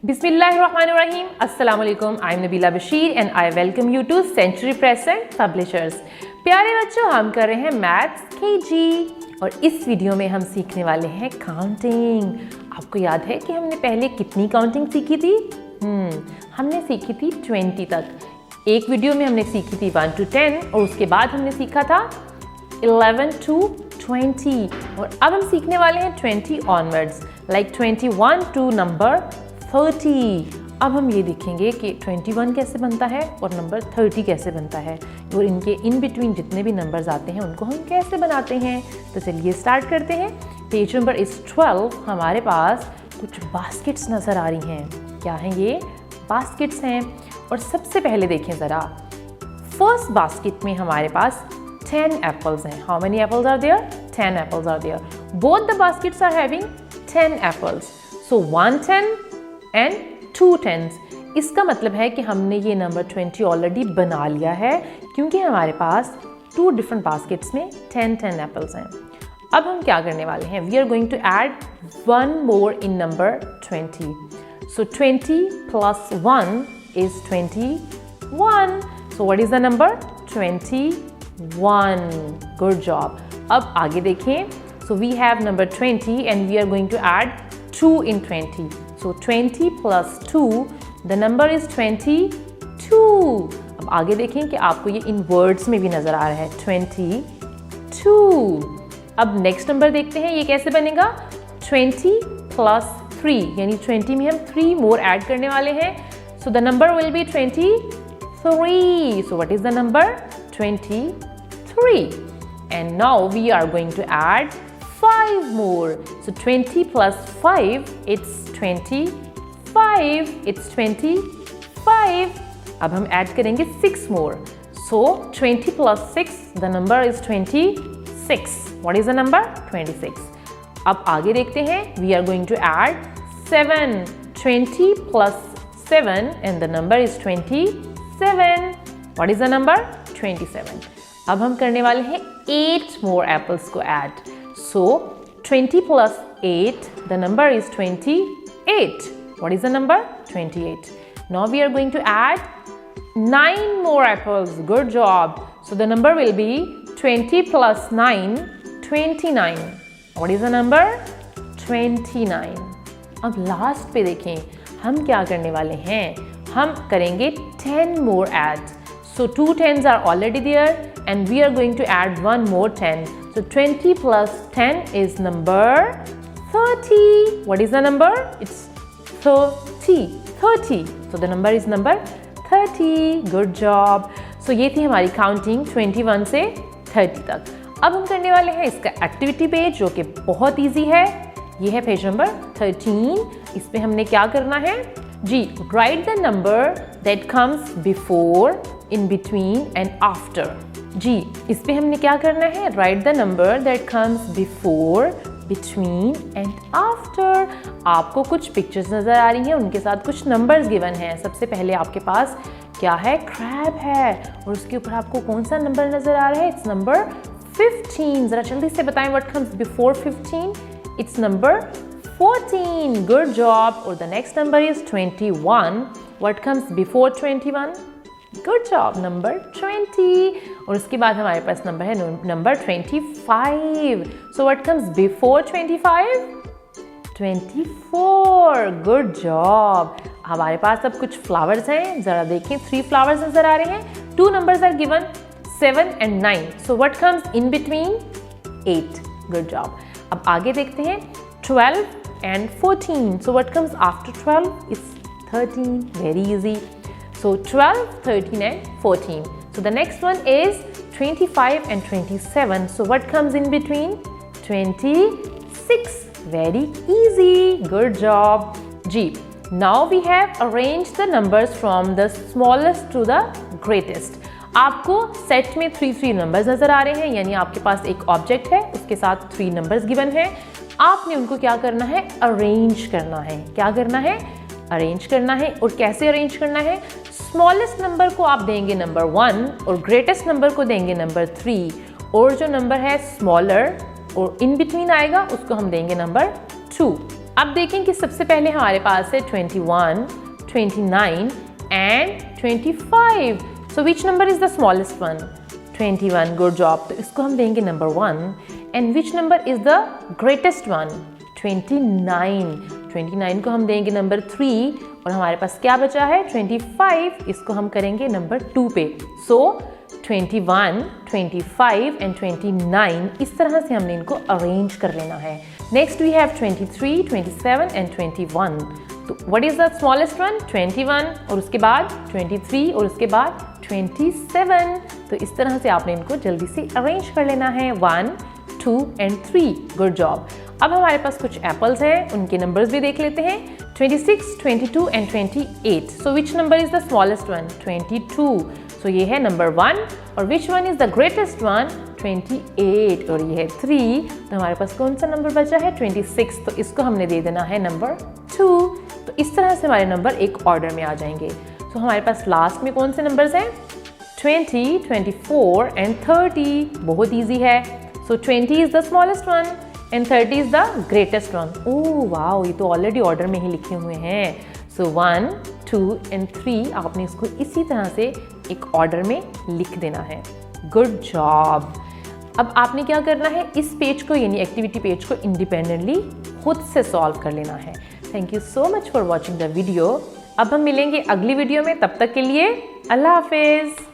Bismillahirrahmanirrahim. Assalamu alaikum. I am Nabila Bashir and I welcome you to Century Press and Publishers. प्यारे बच्चों, हम कर रहे हैं मैथ्स KG और इस वीडियो में हम सीखने वाले हैं काउंटिंग। आपको याद है कि हमने पहले कितनी काउंटिंग सीखी थी? हमने सीखी थी 20 तक। एक वीडियो में हमने सीखी थी 1 to 10 और उसके बाद हमने सीखा था 11 to 20 और अब हम सीखने वाले हैं 20 ऑनवर्ड्स, लाइक 21 to नंबर 30। अब हम ये देखेंगे कि 21 कैसे बनता है और नंबर 30 कैसे बनता है और इनके इन बिटवीन जितने भी नंबर्स आते हैं उनको हम कैसे बनाते हैं। तो चलिए स्टार्ट करते हैं। पेज नंबर इस 12। हमारे पास कुछ बास्केट्स नज़र आ रही हैं। क्या हैं ये? बास्केट्स हैं। और सबसे पहले देखें ज़रा, फर्स्ट बास्केट में हमारे पास 10 एप्पल्स हैं। How many apples are there? 10 apples are there. Both the baskets are having 10 apples. So 1 10 and 2 10s। इसका मतलब है कि हमने ये नंबर 20 ऑलरेडी बना लिया है क्योंकि हमारे पास 2 डिफरेंट बास्केट्स में 10 एप्पल्स हैं। अब हम क्या करने वाले हैं? We are going to add 1 more in number 20। So 20 plus 1 is 21. So what is the number? 21. Good job. अब आगे देखें। So we have number 20 and we are going to add 2 in 20. So 20 plus 2, the number is 22. अब आगे देखें कि आपको ये इन words में भी नज़र आ रहा है 22. अब नेक्स्ट नंबर देखते हैं ये कैसे बनेगा। 20 plus 3, यानी 20 में हम 3 मोर ऐड करने वाले हैं। So the number will be 23. So what is the number? 23. And now we are going to add 5 more. So 20 plus 5, it's 25. It's 25. अब हम ऐड करेंगे 6 more. So 20 plus 6, the number is 26. What is the number? 26. अब आगे देखते हैं। We are going to add 7. 20 plus 7 and the number is 27. What is the number? 27. अब हम करने वाले हैं 8 more apples को add. So 20 plus 8, the number is 28. What is the number? 28. Now we are going to add 9 more apples. Good job. So the number will be 20 plus 9, 29. What is the number? 29. अब last पे देखें हम क्या करने वाले हैं। हम करेंगे 10 more adds. So 2 10s are already there and we are going to add 1 more 10. So 20 plus 10 is number 30. What is the number? It's 30. 30. So the number is number 30. Good job. So ये थी हमारी counting 21 से 30 तक। अब हम करने वाले हैं इसका एक्टिविटी पेज जो कि बहुत ईजी है। ये है पेज नंबर 13। इस पे हमने क्या करना है जी? Right the number that comes before, in between and after. जी, इस पे हमने क्या करना है? Right the number that comes before, between and after. आपको कुछ पिक्चर्स नज़र आ रही हैं, उनके साथ कुछ नंबर्स गिवन हैं। सबसे पहले आपके पास क्या है? क्रैब है और उसके ऊपर आपको कौन सा नंबर नज़र आ रहा है? It's number 15। ज़रा जल्दी से बताएं what comes before 15? It's number 14. Good job. और the next number is 21. What comes before 21? Good job. Number 20. और उसके बाद हमारे पास नंबर है number 25. So what comes before 25? 24. Good job. हमारे पास अब कुछ फ्लावर्स हैं, ज़रा देखें। 3 फ्लावर्स नज़र आ रहे हैं। 2 numbers are given, 7 and 9. So what comes in between? 8. Good job. अब आगे देखते हैं 12 and 14. So what comes after 12? It's 13. Very easy. So 12, 13 and 14. So the next one is 25 and 27. So what comes in between? 26. Very easy. Good job. G. Now we have arranged the numbers from the smallest to the greatest. आपको set में 3 numbers नज़र आ रहे हैं, यानी आपके पास एक object है, उसके साथ 3 नंबर्स गिवन हैं। आपने उनको क्या करना है? अरेंज करना है। क्या करना है? अरेंज करना है। और कैसे अरेंज करना है? स्मॉलेस्ट नंबर को आप देंगे नंबर 1 और ग्रेटेस्ट नंबर को देंगे नंबर 3 और जो नंबर है स्मॉलर और इन बिटवीन आएगा उसको हम देंगे नंबर 2। अब देखें कि सबसे पहले हमारे पास है 21, 29 and 25. So which number is the smallest one? 21. Good job. तो इसको हम देंगे number 1. And which number is the greatest one? 29. 29 को हम देंगे नंबर 3 और हमारे पास क्या बचा है? 25. इसको हम करेंगे नंबर 2 पे. सो 21, 25 एंड 29 इस तरह से हमने इनको अरेंज कर लेना है. Next we have 23, 27 and 21. तो what is the smallest one? 21 और उसके बाद 23 और उसके बाद 27. तो इस तरह से आपने इनको जल्दी से अरेंज कर लेना है. 1, 2 एंड 3. Good job. अब हमारे पास कुछ एप्पल्स हैं, उनके नंबर्स भी देख लेते हैं. 26, 22 and 28. So which number is the smallest one? 22. सो ये है नंबर 1. और which one is the greatest one? 28. और ये है 3. तो हमारे पास कौन सा नंबर बचा है? 26. तो इसको हमने दे देना है नंबर 2. तो इस तरह से हमारे नंबर एक ऑर्डर में आ जाएंगे. तो हमारे पास लास्ट में कौन से नंबर्स हैं? 20, 24 एंड 30. बहुत ईजी है. सो 20 is the smallest one and 30 is the greatest one. Oh wow, ये तो ऑलरेडी ऑर्डर में ही लिखे हुए हैं. सो 1, 2 एंड 3 आपने इसको इसी तरह से एक ऑर्डर में लिख देना है. Good job. अब आपने क्या करना है, इस पेज को यानी एक्टिविटी पेज को इंडिपेंडेंटली खुद से सॉल्व कर लेना है. Thank you so much for watching the video. अब हम मिलेंगे अगली वीडियो में. तब तक के लिए अल्लाह हाफिज़.